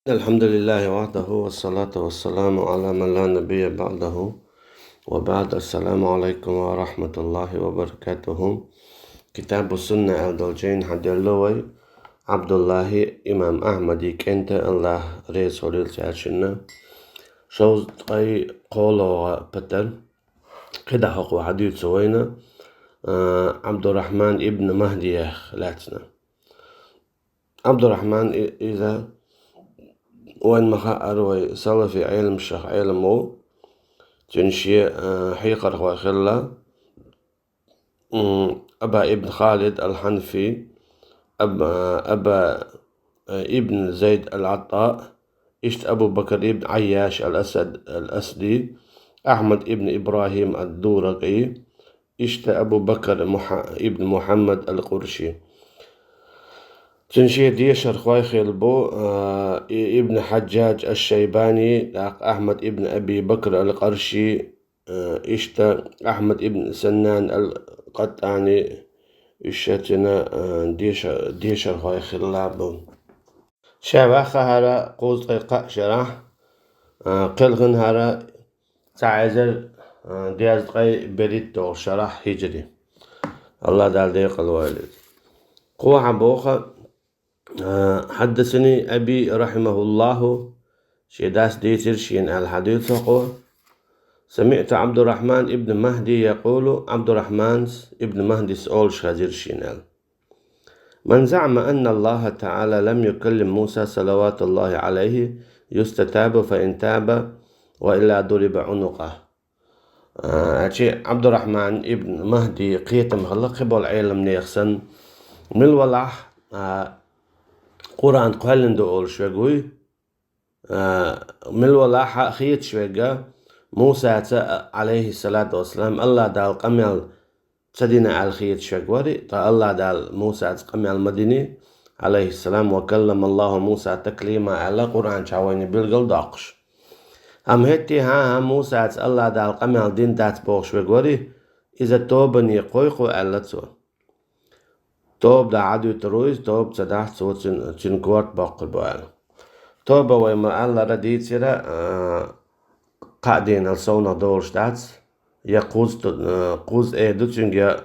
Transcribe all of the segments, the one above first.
الحمد لله وحده والصلاة والسلام على من لا نبي بعده وبعد. السلام عليكم ورحمة الله وبركاته. كتاب السنة الدولجين حديلوي عبد الله إمام أحمد كنت الله رسول الشاشنة شوز أي قولوا بتر كده حقوا حديث سوينا عبد الرحمن ابن مهدي خلاتنا عبد الرحمن إذا وين ما أروي صلى في علم الشيخ علمه تنشي حيقر وخلا أبا ابن خالد الحنفي أبا ابن زيد العطاء إشت أبو بكر ابن عياش الأسدي أحمد ابن إبراهيم الدورقي إشت أبو بكر ابن محمد القرشي تنشي ديشر خوايخيل بو ابن حجاج الشيباني أحمد ابن أبي بكر القرشي إشتا أحمد ابن سنان القطعني إشتنا ديشر خوايخيل لابو شابخ هارا قوز قيقا شرح قلغن هارا تعزر دياز قي بريتو شرح هجري الله دال ديق الوالد قوة عبوخة حدثني أبي رحمه الله شيداس ديتر شين الحديث قوة سمعت عبد الرحمن ابن مهدي يقول عبد الرحمن ابن مهدي سؤال شهزير شينال من زعم أن الله تعالى لم يكلم موسى صلوات الله عليه يستتاب فإن تاب وإلا ضرب عنقه عبد الرحمن ابن مهدي قيتم خلق بالعلم نيخسن من الولح قرآن قهلن دول شوغوي من الولح خيت شوغا موسى عليه الصلاة والسلام الله دال قمل تدينا على خيت شوغوري تا الله دال موسى قمل مديني عليه السلام وكلم الله موسى تكليما على قرآن شاويني بالقل داقش هم هتي ها موسى الله دال قمل دين دات بوغ شوغوري إذا توبني قويقو ألتسو توب دا عدو ترويز توب تدح سو تنكورت باقر بوال توب ويما الله رديت سيرا قادين الصونا دول شتات يا قوز ايدو تنجا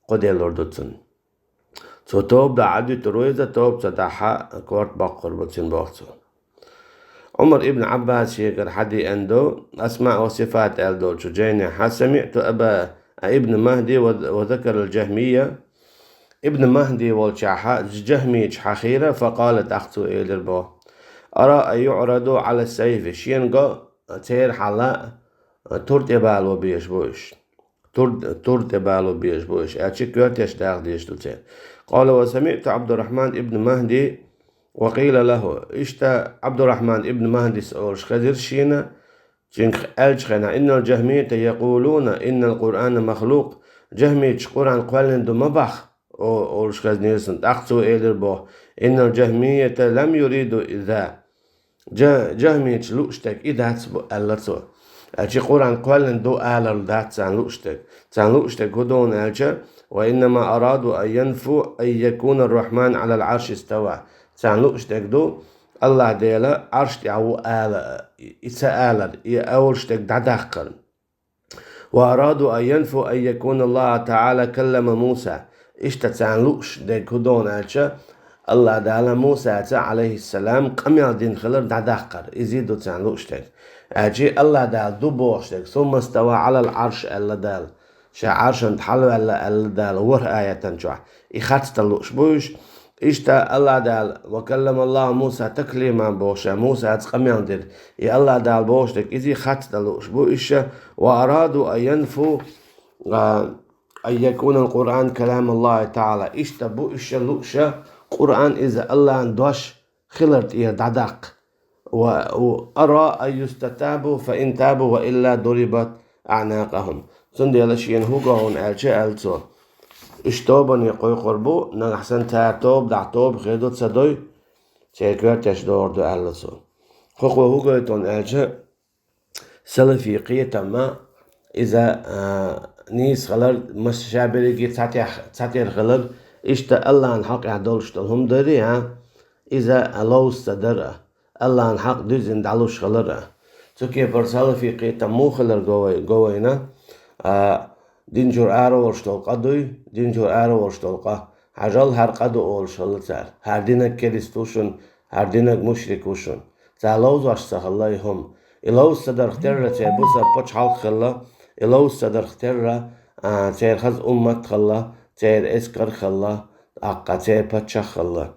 قديلور دوتن سو توب دا عدو ترويز توب تدح كورت باقر بوتن باقتو عمر ابن عباس شيكر حدي عنده أسماء وصفات الدول شجيني سمعت أبا ابن مهدي وذكر الجهمية ابن مهدي والجهمي جهمي حخيرة فقالت أختو إلربو أرى أن يعرضوا على السيف شينغا تير حلا تورت بالو بيش بوش تورت بالو بيش بوش أتشكرت يشتاق ديشتو تير قال وسمعت عبد الرحمن ابن مهدي وقيل له اشتا عبد الرحمن ابن مهدي سأولش خزر شينا جنخ ألشخنا إن الجهمية يقولون إن القرآن مخلوق جهمية قرآن قولن دو مبخ أولش خز نيرسن أختو إلربو إن الجهمية لم يريدوا إذا جهمية لوشتك إذا تسبو ألتسو أجي قرآن قولن دو ألر دات تان لوشتك هدون ألجا وإنما أرادوا أن ينفوا أن يكون الرحمن على العرش استوى تان لوشتك دو الله ديلا عرش تعو آل إتسألر أولشتك دعدخر وأرادوا أن ينفوا أن يكون الله تعالى كلم موسى اشتتان لوش ديك هدون ألشا الله دالا موسى عليه السلام قميل دين خلر دعدخر يزيدوا تان لوشتك أجي الله دال دو بوشتك ثم استوى على العرش ألا دال شا عرشن تحلو ألا دال ور آية تنجح إخاتت اللوش بوش إشتا الله دال وكلم الله موسى تكليما بوشا موسى قميل دير الله دال بوشتك إذي خاتت اللوش بوش وأرادوا أن ينفوا أن يكون القرآن كلام الله تعالى إشتا بوش اللوشا قرآن إذا الله اندوش خلرت إيه دعدق وأرى أن يستتابوا فإن تابوا وإلا ضربت أعناقهم سندي لشين هوغون ألشي ألتو اشتوبن يقوي قربو نحسن تارتوب دعتوب خيدو تصدوي تيكور تشدور دو ألتو خوخو هوغويتون ألشي سلفي قيتا ما إذا نيس غلر مش شابريكي تاتير غلر إشتا الله الحق يعدولشتل هم دري إذا الله استدر الله حق دزن دعلوش خلرة تكي برسالة في قيتا مو خلر قوينا دينجور آرو ورشتولقا دوي دينجور آرو ورشتولقا عجل هر قدو أول شلتر هر دينك كريستوشن هر دينك مشركوشن تعالوز واشتاق الله يهم إلوز صدر اخترة تيبوسا بوش حلق خلا إلوز صدر اخترة تير خز أمت خلا تير اسكر خلا أقا تير بوش خلا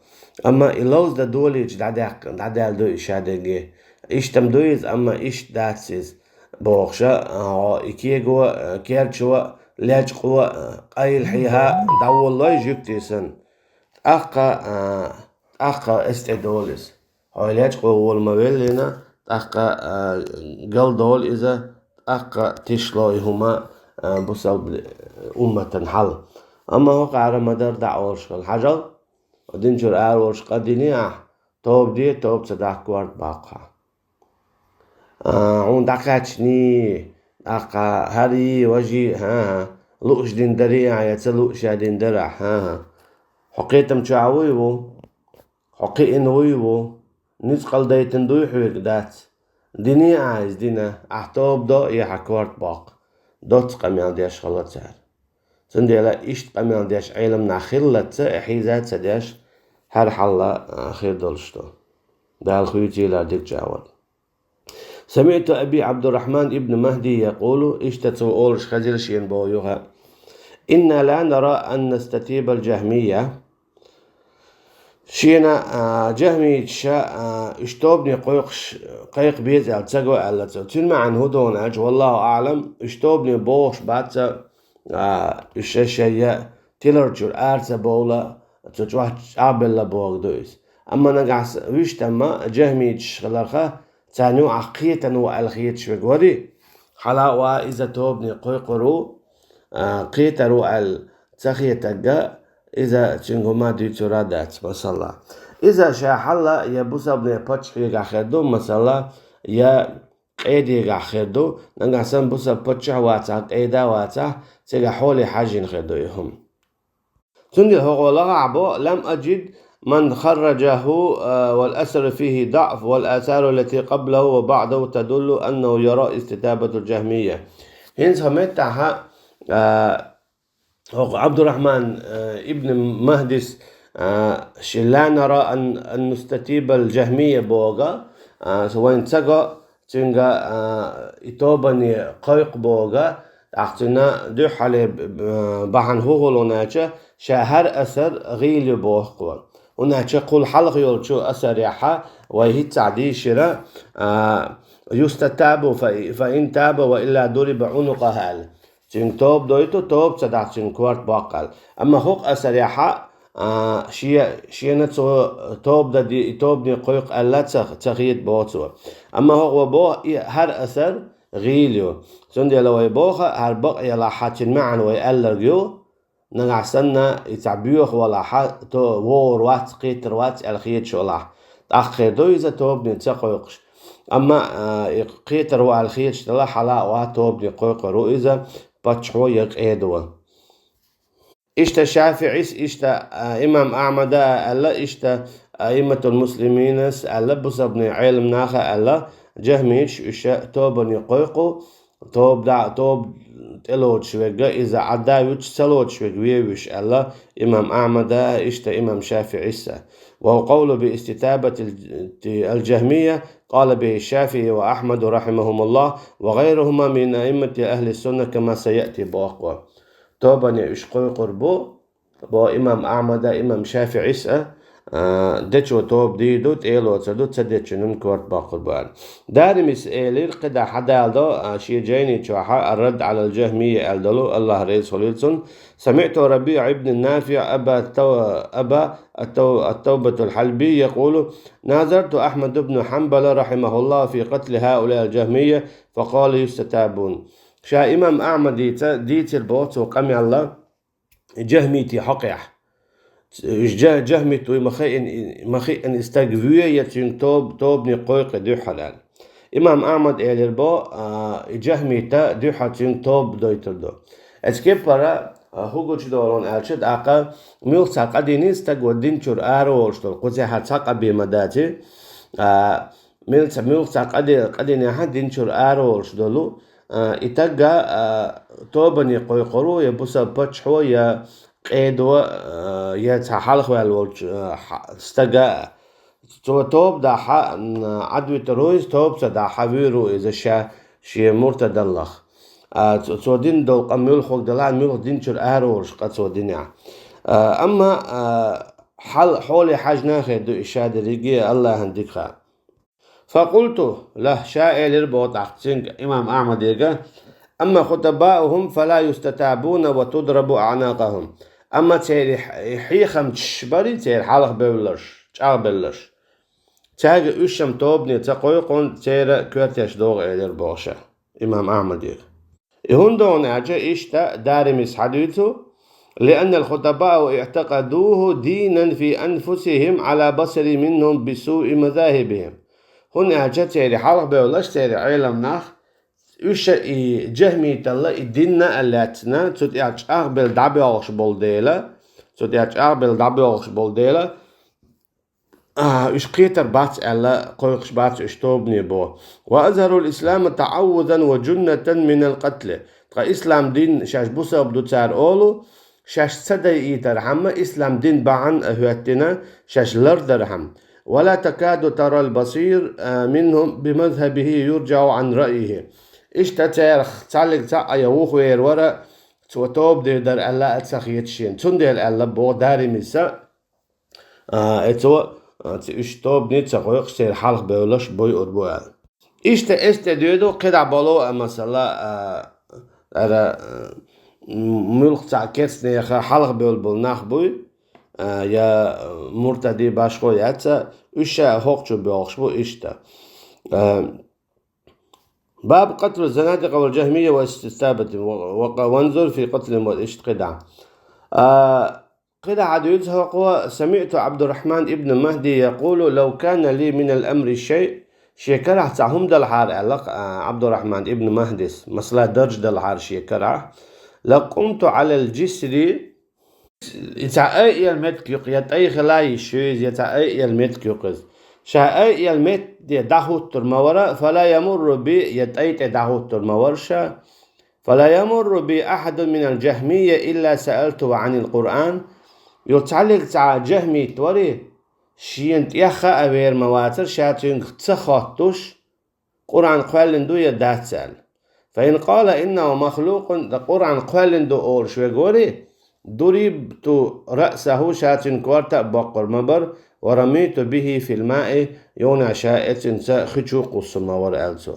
أما إلوز دا دوليج دادال دو إشادنجي إشتم دويز أما إش داتسيز بوخشا إكيه جوا كيرشوا لاج قوا قايل حيها داو الله يجيكتيسن أقا استدولس هاي لاج قوا والمويلنا أقا قل دول إذا أقا تشلاي هما بسبب أمة حل أما هو قارة مدار دعوش الحجر دينجور آروش قديني توب دي توب صداق كوارد باقها عون دقاتشني أقا هري وجي ها لوش دين دريع يتلوش دين درع ها حقيتم شعويو حقيقن ويو نسقل ديتن دوي حويك دات ديني عايز دينا أحتوب دو يحكوارد باق دوت قميان ديش خلط سهر سندي لا إشت قميان ديش علم ناخلت إحيزات سديش هر حلا خير دولشتو ده الخيوتي لا ديك جاوال سمعت أبي عبد الرحمن ابن مهدي يقول اشتتوا أولش خزير شين بويوها إنا لا نرى أن نستتيب الجهمية شينا جهمي شا اشتوبني قيق بيز التسقو ألتو تلمع عن هدون أج والله أعلم اشتوبني بوش باتسا الشاشية تلرجر أرسا بولا تجوح عبلا بوغ دويس أما نقعس ويش تما جهمي شغلخه تانيو عقيتا والخيت شوغوري حلا وإذا توبني قيقرو قيترو التخيتك إذا تشنغما دي ترادات مثلا إذا شاحلا يبوسا بني باتش يغا خيردو مثلا يا قيدي يغا خيردو نغاسن بوسا باتش واتا قيدا واتا تيغا حولي حاجين خيردو يهم تندي هو لغعبو لم أجد من خرجه والأثر فيه ضعف والآثار التي قبله وبعده تدل أنه يرى استتابة الجهمية هين سمعتها عبد الرحمن ابن مهدس لا نرى أن نستتيب الجهمية بوغا سواء تسقى تنغا إتوبني قيق بوغا أختنا دو حالي بحن هوغلوناچه شهر أثر غيل بوغوا وناچه قول حلق يولشو أثر يحا وهي تعديشرة يستتاب فإن تاب وإلا ضرب عنق هال چين توب دويتو توب صدق چين كوارت باقل أما خوق أثر يحا شينة توب دا دي توب دي قيق ألا تخيط بوتو أما هو بو هر أثر غيليو سندي لو يبوخ هر بق يلا حاتين معن ويألرجيو نغسنا يتعبيوخ ولا حتى وور وات قيتر وات الخيط شولا أخير دو إذا توب نتقويقش أما قيتر والخيط شتلا حلا واتوب نقويقرو إذا باتشو يقيدوا إشتا شافعي إشتا إمام أحمد ألا إشتا أئمة المسلمين ألا بسبن علم ناخا ألا جهميش إشتا توب نقويقو توب دا توب تلوت شوية إذا عدا يوش سلوت شوية ويش ألا إمام أحمد إشتا إمام شافعي وهو قول باستتابة الجهمية قال به الشافعي وأحمد رحمهم الله وغيرهما من أئمة أهل السنة كما سيأتي بأقوى توبني إشقوي قربو بو إمام أحمد إمام شافعي دچو توب دي دوت إيلو تدوت سديتش ننكورت باقربان داري مسئلير قدا حدا ألدو شي جيني تشوحا الرد على الجهمية ألدلو الله رئيس وليلسون سمعت ربيع ابن النافع أبا التوبة الحلبي يقول ناظرت أحمد بن حنبل رحمه الله في قتل هؤلاء الجهمية فقال يستتابون شا إمام أحمد ديت البوت وقمي الله جهميتي حقيح جهمت مخي استغفوية يتين توب نقويق دو حلال إمام أحمد إليربو جهميتا دو حتين توب دويتر دو اسكيب برا هوغو چدورون ألشد آقا ميل ساقا دينيستا قدين چور آرو ولشتول قوزي حد ساقا بيمداتي ملسا قد نحن دينشور آرولش دولو إتاقا توبني قويقرو يبوسا بچحو يا قيدو يا تحالخ والولش استقا توب دا عدوي ترويز توب سدا حويرو إذا شي مرتد الله دين دو قميول خوك دلان ميول دينشور آرولش قد دين يعني أما حولي حاج ناخي دو إشادة ريقية الله هنديكها فقلت له شائل بوت أحسن إمام أحمد يقول أما خطباؤهم فلا يستتابون وتضرب أعناقهم أما تيري حيخم تشبري تيري حالق بولش تشاغ بلش تاغ أشم توبني تقويقون تيري كورتيش دوغ إلير بوشة إمام أحمد يقول يهندون أجا إشتا دارمس حديثه لأن الخطباء اعتقدوه دينا في أنفسهم على بصر منهم بسوء مذاهبهم هنا جتيري حرق بيولاش تيري علم ناخ وشا جهمي تلا الديننا اللاتنا تتعج أغبل دابيوغش بولديلا وش قيتر بات ألا قويقش بات اشتوبني بو وأظهروا الإسلام تعوذا وجنة من القتل إسلام دين شاش بوسا بدو تار أولو شاش سدى إيترحم إسلام دين بعن أهواتنا شاش لردرحم ولا تكاد ترى البصير منهم بمذهبه يرجع عن رأيه تتارخ تعلق تعا يوخ ويرورا توتوب دي در ألا أتسخيتشين تندي الألا بو داري مسا اتو توب نيت سخويقش تير حلق بيولش بوي أربوال ديودو قدع بالو مثلا أرى ملق تعكسني يا حلق بيول ناخ بوي يا مرتدي باشخو ياتسا هوقشو بيوخشبو باب قتل الزنادقة والجهمية واستتابة وانظر في قتلهم قدع قدع عدويت هو سمعت عبد الرحمن ابن مهدي يقول لو كان لي من الأمر شيء شيكرع تعهم دلحار عبد الرحمن ابن مهدس مثلا درج دلحار شيكرع لقمت على الجسر يتعاي المتكيق يتعاي خلاي شوز يتعاي المتكيقز شاء المت دهوت المورا فلا يمر بي يتعاي دهوت المورشا فلا يمر بأحد من الجهمية إلا سألته عن القرآن يتعلق تاع جهمي توري شينت يخا أبير مواتر شاتين تخطوش قرآن قوالندو يدات سأل فإن قال إنه مخلوق القرآن قوالندو أول شوي قولي ضربت رأسه شاتين كورتا بقر مبر ورميت به في الماء يونا شائت خشو قصم ورألتو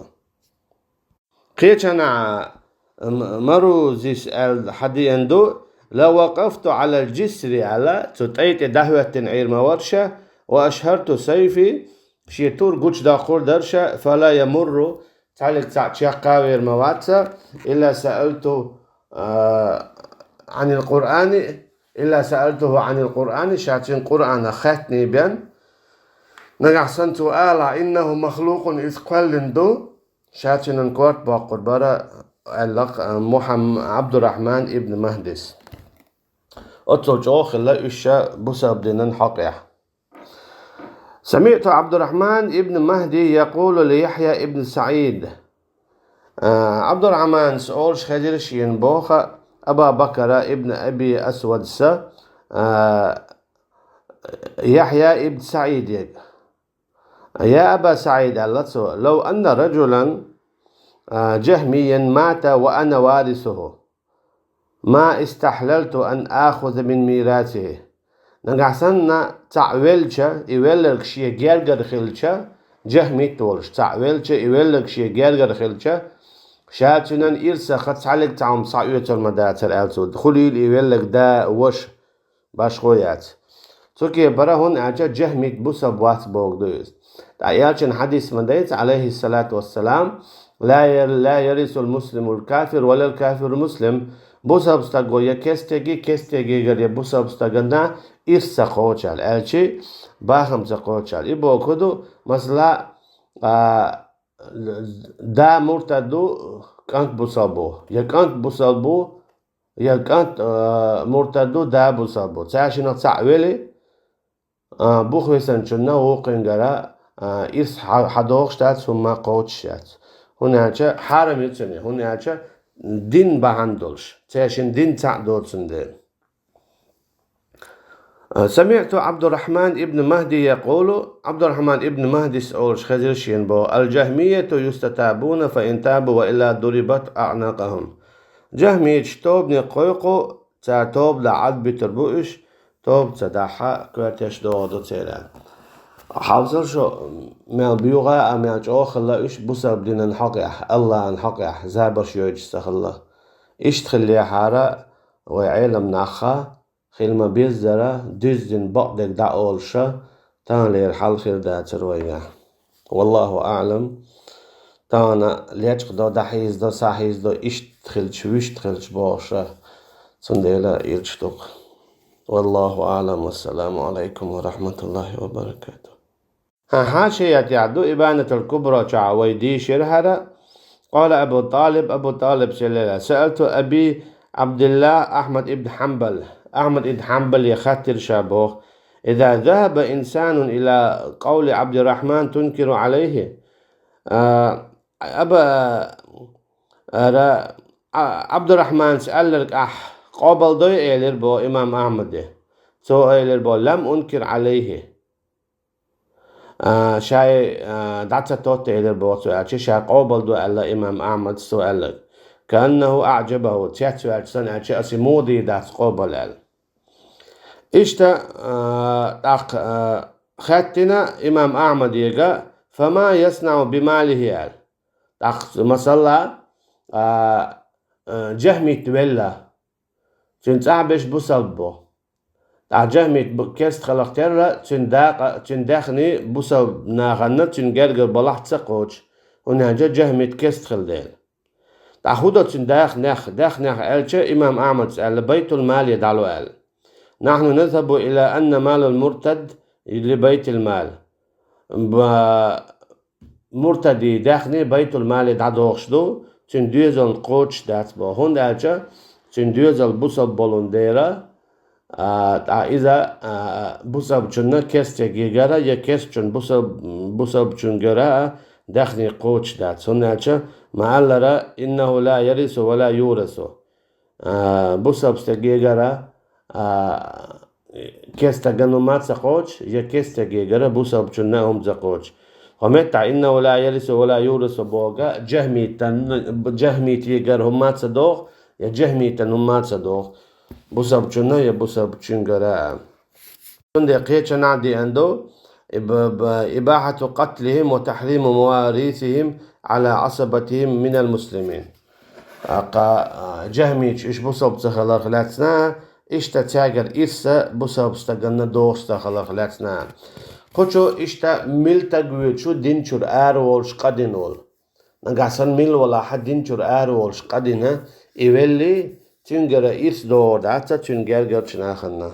قيتنا مروزيس الحديندو لو وقفت على الجسر على تتأيت دهوة عير مورشة وأشهرت سيفي شيتور قوش داخور درشة فلا يمر تعلق تعشيقاوير مواتسا إلا سألته عن القرآن شاتين قرآن خاتني بيان نقحسن آلا إنه مخلوق إذ قلندو شاتين انكورت باقر برا محمد عبد الرحمن ابن مهدس أتوجوخ الله إشاء بسبب دينن حقيا سمعت عبد الرحمن ابن مهدي يقول ليحيى ابن سعيد عبد الرحمن سؤال خجر شين بوخ أبا بكر ابن أبي أسود سا يحيى ابن سعيد يا أبا سعيد لو أن رجلا جهميا مات وأنا وارثه ما استحللت أن آخذ من ميراثه نقحسن تعويلشا يولك شي جرجر خلشا جهمي تولش تعويلشا يولك شي جرجر خلشا شاتنن إرسا خط عليك تعم صعيوت المداتر ألتو خليل يولك دا وش باش خويات توكي براهن أجا جهمي بوسا بوات بوغدوز تعيالشن حديث مديت عليه الصلاة والسلام لا يرث المسلم الكافر ولا الكافر المسلم بوسا بستغو يا كستيجي غير بوسا بستغنا إرسا خوشال ألشي باهم تقوشال إبو كدو مثلا دا مرتدو كانت بوسابو يا كانت بوسابو يا كانت مرتدو دا بوسابو تعشنا تعويلي بوخويسن شنا وقنغرا إرس حدوغشتات هما قوتشات هناك حرم يتسني هناك دين بهندلش تاشن دين تعدوتسن دين. سمعت عبد الرحمن ابن مهدي يقول عبد الرحمن ابن مهدي سأول خزرشين بو الجهمية يستتابون فإن تابوا وإلا ضربت أعناقهم. جهمية توب نقويقو تا توب لعد بتربوش توب تداحا كوارتش دوغدو تيران. حافظر شو مال بيوغا أمال جو خلا إيش بسبب دين نحقيح الله نحقيح زابر شو يجستخلا إيش تخلي حارة وعيلم ناخا خيلما بيزدرا دزدن بقدك دا أولشا تاني الحال خير دا ترويا والله أعلم. تانا ليش قدو دا حيز دو ساحيز دو إيش تخلش ويش تخلش بوشا تنديلا يرشتوك والله أعلم. والسلام عليكم ورحمة الله وبركاته. حاشية يعدو إبانة الكبرى شعويدي شرهرة. قال أبو طالب سألت أبي عبد الله أحمد ابن حنبل يخطر شابوخ إذا ذهب إنسان إلى قول عبد الرحمن تنكر عليه عبد الرحمن سألك قابل دوي إيلر بو إمام أحمد سو إيلر بو لم أنكر عليه شاي دعت توت إيلر بو سؤال شاي قابل دو ألا إمام أحمد سؤالك كأنه أعجبه تيات سؤال سنة أسي مودي دات قابل أل إشتا خاتنا إمام أحمد يقى فما يصنع بماله أل مثلا جهمي تبلا تنتعبش بصلبه جهمي كيست خلقتر تنداخني بصلب ناغنة تنجرجر بلحت سقوش ونهجة جهمي كيست خلدين تأخذ تنداخ نخ ألشة إمام أحمد سأل بيت المال يدعلو أل نحن نذهب إلى أن مال المرتد لبيت المال مرتدي داخني بيت المال يدعوخشدو تندوزل قوش دات با هون ألشة تندوزل بوسب بولنديرا إذا بوسب چنة كست يجيجرا يا كست چن بوسب چنجرا داخني قوش دات هون ألشة معلرا إنه لا يرث ولا يورث بوسب استجيجرا كست جنومات سقوش يا كست جيجرا بوسب چنة هم زقوش ومتع إنه لا يرث ولا يورث بوغا جهمي تيجر همات صدوق يا جهمي تنهمات صدوق بوسب چنة يا بوسب چنجرا عندي قيتش نعدي عنده إباحة قتلهم وتحريم مواريثهم على عصبتهم من المسلمين. جهميش إيش بوسب تخلق خلاتنا إيش تتاجر إرسا بوسب استجنا دوست تخلق خلاتنا خشو إيش تا ميل تجوي شو دين شر أروش قدينول نقصن ميل ولا حد دين شر أروش قدينه إيولي تنجر إرس دور دعتا تنجر جرشنا خنا.